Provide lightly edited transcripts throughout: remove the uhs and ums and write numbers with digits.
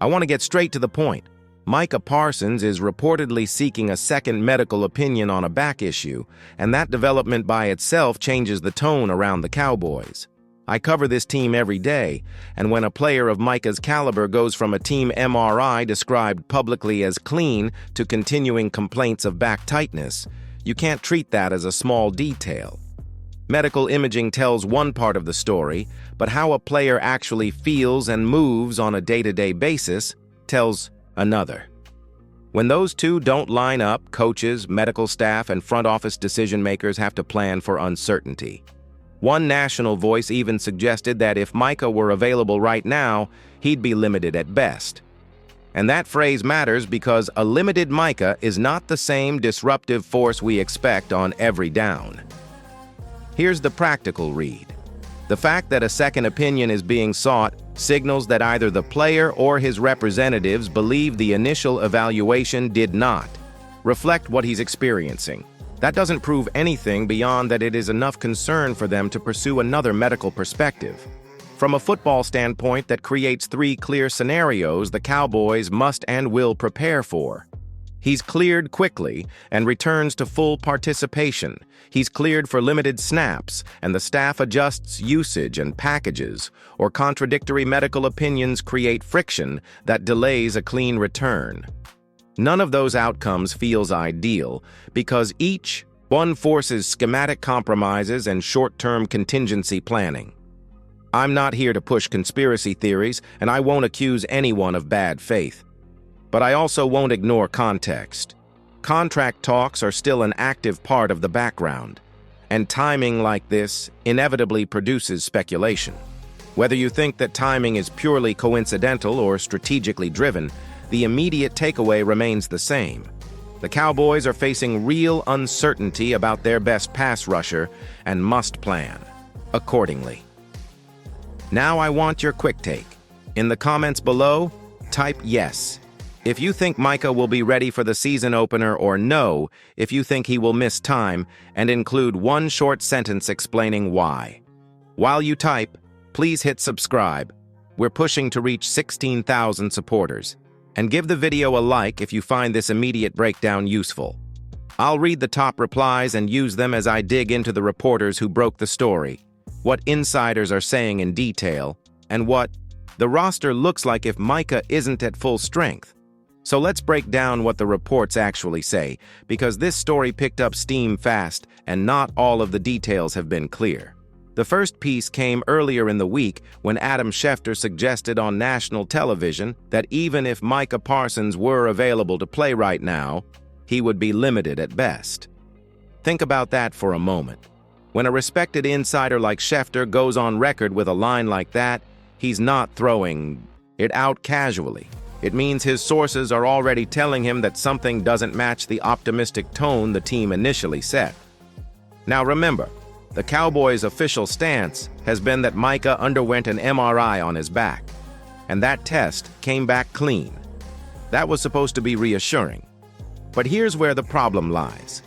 I want to get straight to the point. Micah Parsons is reportedly seeking a second medical opinion on a back issue, and that development by itself changes the tone around the Cowboys. I cover this team every day, and when a player of Micah's caliber goes from a team MRI described publicly as clean to continuing complaints of back tightness, you can't treat that as a small detail. Medical imaging tells one part of the story, but how a player actually feels and moves on a day-to-day basis tells another. When those two don't line up, coaches, medical staff, and front office decision-makers have to plan for uncertainty. One national voice even suggested that if Micah were available right now, he'd be limited at best. And that phrase matters because a limited Micah is not the same disruptive force we expect on every down. Here's the practical read. The fact that a second opinion is being sought signals that either the player or his representatives believe the initial evaluation did not reflect what he's experiencing. That doesn't prove anything beyond that it is enough concern for them to pursue another medical perspective. From a football standpoint, that creates three clear scenarios the Cowboys must and will prepare for. He's cleared quickly and returns to full participation. He's cleared for limited snaps, and the staff adjusts usage and packages, or contradictory medical opinions create friction that delays a clean return. None of those outcomes feels ideal because each one forces schematic compromises and short-term contingency planning. I'm not here to push conspiracy theories, and I won't accuse anyone of bad faith. But I also won't ignore context. Contract talks are still an active part of the background, and timing like this inevitably produces speculation. Whether you think that timing is purely coincidental or strategically driven, the immediate takeaway remains the same. The Cowboys are facing real uncertainty about their best pass rusher and must plan accordingly. Now I want your quick take. In the comments below, type yes if you think Micah will be ready for the season opener, or no if you think he will miss time, and include one short sentence explaining why. While you type, please hit subscribe. We're pushing to reach 16,000 supporters. And give the video a like if you find this immediate breakdown useful. I'll read the top replies and use them as I dig into the reporters who broke the story, what insiders are saying in detail, and what the roster looks like if Micah isn't at full strength. So let's break down what the reports actually say, because this story picked up steam fast and not all of the details have been clear. The first piece came earlier in the week when Adam Schefter suggested on national television that even if Micah Parsons were available to play right now, he would be limited at best. Think about that for a moment. When a respected insider like Schefter goes on record with a line like that, he's not throwing it out casually. It means his sources are already telling him that something doesn't match the optimistic tone the team initially set. Now remember, the Cowboys' official stance has been that Micah underwent an MRI on his back, and that test came back clean. That was supposed to be reassuring. But here's where the problem lies.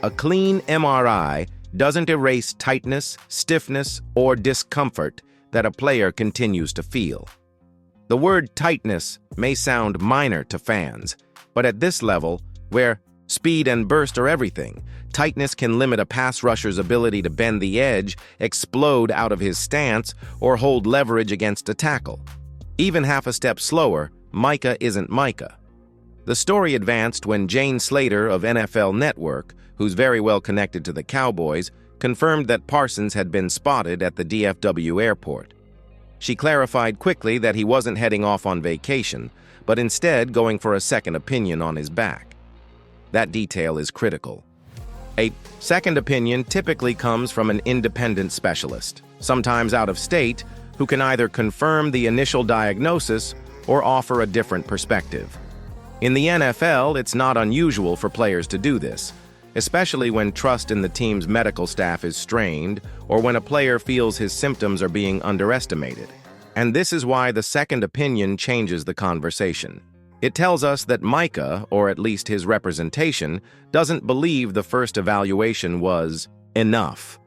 A clean MRI doesn't erase tightness, stiffness, or discomfort that a player continues to feel. The word tightness may sound minor to fans, but at this level, where speed and burst are everything, tightness can limit a pass rusher's ability to bend the edge, explode out of his stance, or hold leverage against a tackle. Even half a step slower, Micah isn't Micah. The story advanced when Jane Slater of NFL Network, who's very well connected to the Cowboys, confirmed that Parsons had been spotted at the DFW airport. She clarified quickly that he wasn't heading off on vacation, but instead going for a second opinion on his back. That detail is critical. A second opinion typically comes from an independent specialist, sometimes out of state, who can either confirm the initial diagnosis or offer a different perspective. In the NFL, it's not unusual for players to do this, especially when trust in the team's medical staff is strained or when a player feels his symptoms are being underestimated. And this is why the second opinion changes the conversation. It tells us that Micah, or at least his representation, doesn't believe the first evaluation was enough.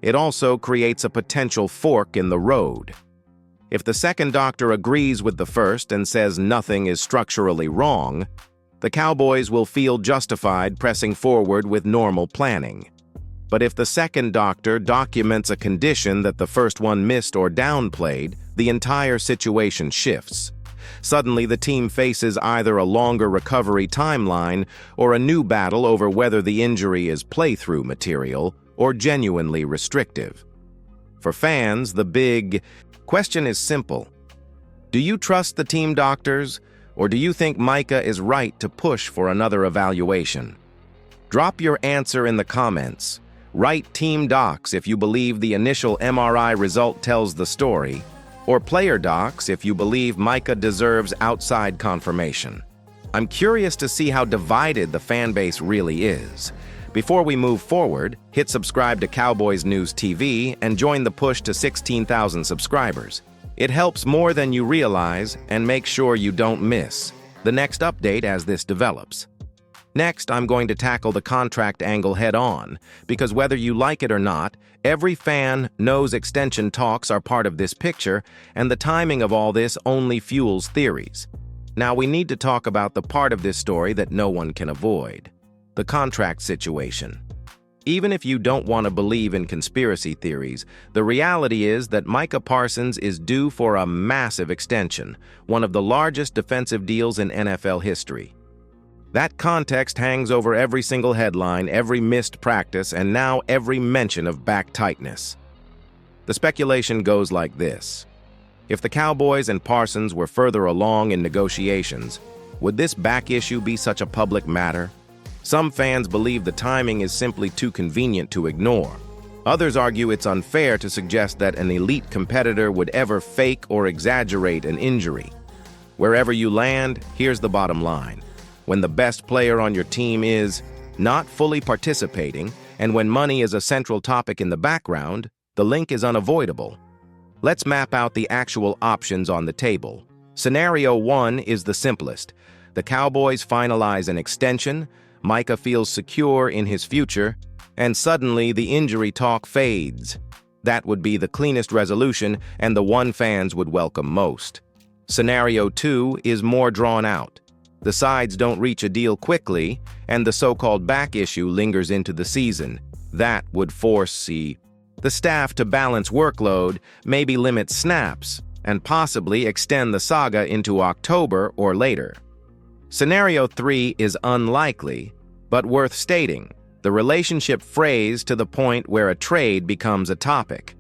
It also creates a potential fork in the road. If the second doctor agrees with the first and says nothing is structurally wrong, the Cowboys will feel justified pressing forward with normal planning. But if the second doctor documents a condition that the first one missed or downplayed, the entire situation shifts. Suddenly, the team faces either a longer recovery timeline or a new battle over whether the injury is playthrough material or genuinely restrictive. For fans, the big question is simple. Do you trust the team doctors, or do you think Micah is right to push for another evaluation? Drop your answer in the comments. Write Team Docs if you believe the initial MRI result tells the story, or Player Docs if you believe Micah deserves outside confirmation. I'm curious to see how divided the fan base really is. Before we move forward, hit subscribe to Cowboys News TV and join the push to 16,000 subscribers. It helps more than you realize, and make sure you don't miss the next update as this develops. Next, I'm going to tackle the contract angle head-on, because whether you like it or not, every fan knows extension talks are part of this picture, and the timing of all this only fuels theories. Now we need to talk about the part of this story that no one can avoid: the contract situation. Even if you don't want to believe in conspiracy theories, the reality is that Micah Parsons is due for a massive extension, one of the largest defensive deals in NFL history. That context hangs over every single headline, every missed practice, and now every mention of back tightness. The speculation goes like this. If the Cowboys and Parsons were further along in negotiations, would this back issue be such a public matter? Some fans believe the timing is simply too convenient to ignore. Others argue it's unfair to suggest that an elite competitor would ever fake or exaggerate an injury. Wherever you land, here's the bottom line. When the best player on your team is not fully participating, and when money is a central topic in the background, the link is unavoidable. Let's map out the actual options on the table. Scenario 1 is the simplest. The Cowboys finalize an extension, Micah feels secure in his future, and suddenly the injury talk fades. That would be the cleanest resolution and the one fans would welcome most. Scenario 2 is more drawn out. The sides don't reach a deal quickly, and the so-called back issue lingers into the season. That would force the staff to balance workload, maybe limit snaps, and possibly extend the saga into October or later. Scenario 3 is unlikely, but worth stating. The relationship frays to the point where a trade becomes a topic.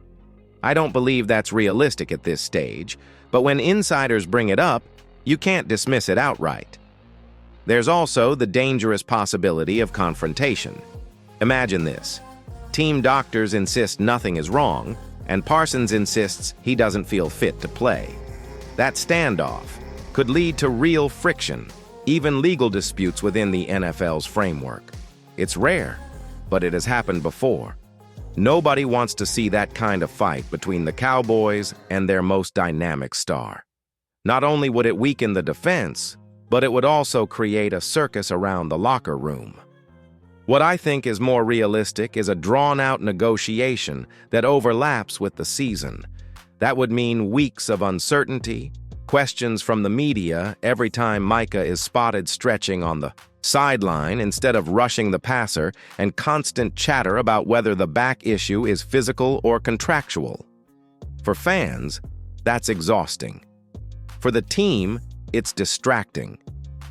I don't believe that's realistic at this stage, but when insiders bring it up, you can't dismiss it outright. There's also the dangerous possibility of confrontation. Imagine this. Team doctors insist nothing is wrong, and Parsons insists he doesn't feel fit to play. That standoff could lead to real friction, even legal disputes within the NFL's framework. It's rare, but it has happened before. Nobody wants to see that kind of fight between the Cowboys and their most dynamic star. Not only would it weaken the defense, but it would also create a circus around the locker room. What I think is more realistic is a drawn-out negotiation that overlaps with the season. That would mean weeks of uncertainty, questions from the media every time Micah is spotted stretching on the sideline instead of rushing the passer, and constant chatter about whether the back issue is physical or contractual. For fans, that's exhausting. For the team, it's distracting.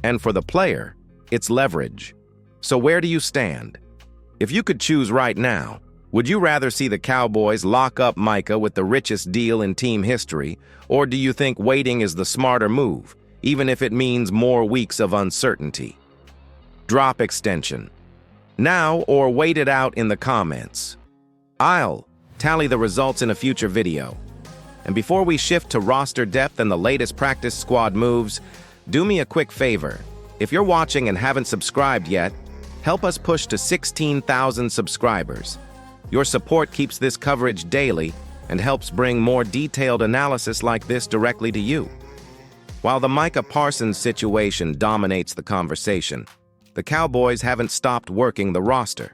And for the player, it's leverage. So where do you stand? If you could choose right now, would you rather see the Cowboys lock up Micah with the richest deal in team history, or do you think waiting is the smarter move, even if it means more weeks of uncertainty? Drop extension now or wait it out in the comments. I'll tally the results in a future video. And before we shift to roster depth and the latest practice squad moves, do me a quick favor. If you're watching and haven't subscribed yet, help us push to 16,000 subscribers. Your support keeps this coverage daily and helps bring more detailed analysis like this directly to you. While the Micah Parsons situation dominates the conversation, the Cowboys haven't stopped working the roster.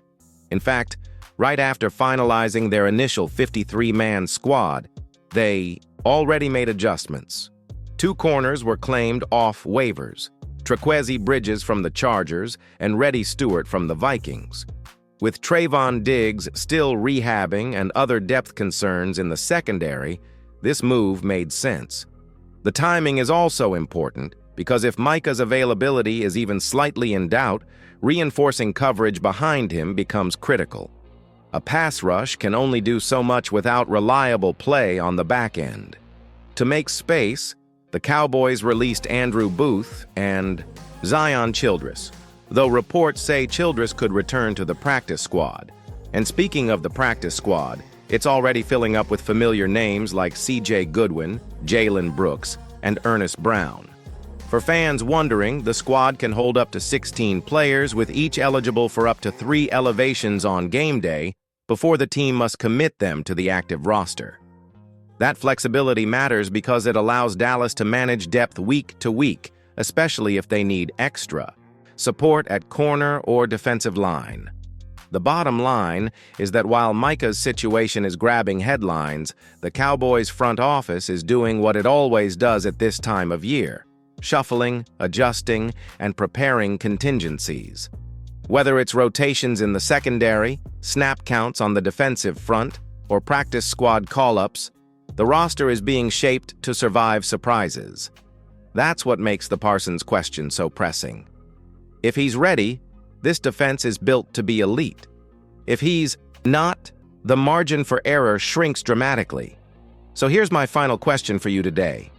In fact, right after finalizing their initial 53-man squad, they already made adjustments. 2 corners were claimed off waivers, Trequezie Bridges from the Chargers and Reddy Stewart from the Vikings. With Trayvon Diggs still rehabbing and other depth concerns in the secondary, this move made sense. The timing is also important because if Micah's availability is even slightly in doubt, reinforcing coverage behind him becomes critical. A pass rush can only do so much without reliable play on the back end. To make space, the Cowboys released Andrew Booth and Zion Childress, though reports say Childress could return to the practice squad. And speaking of the practice squad, it's already filling up with familiar names like C.J. Goodwin, Jalen Brooks, and Ernest Brown. For fans wondering, the squad can hold up to 16 players, with each eligible for up to 3 elevations on game day before the team must commit them to the active roster. That flexibility matters because it allows Dallas to manage depth week to week, especially if they need extra support at corner or defensive line. The bottom line is that while Micah's situation is grabbing headlines, the Cowboys' front office is doing what it always does at this time of year: shuffling, adjusting, and preparing contingencies. Whether it's rotations in the secondary, snap counts on the defensive front, or practice squad call-ups, the roster is being shaped to survive surprises. That's what makes the Parsons question so pressing. If he's ready, this defense is built to be elite. If he's not, the margin for error shrinks dramatically. So here's my final question for you today.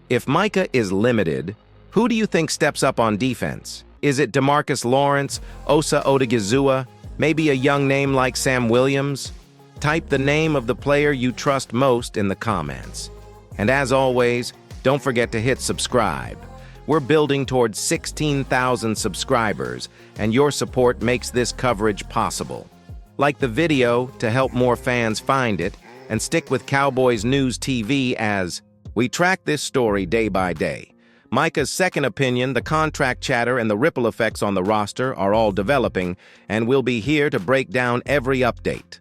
If Micah is limited, who do you think steps up on defense? Is it DeMarcus Lawrence, Osa Odigizua, maybe a young name like Sam Williams? Type the name of the player you trust most in the comments. And as always, don't forget to hit subscribe. We're building towards 16,000 subscribers, and your support makes this coverage possible. Like the video to help more fans find it, and stick with Cowboys News TV as we track this story day by day. Micah's second opinion, the contract chatter, and the ripple effects on the roster are all developing, and we'll be here to break down every update.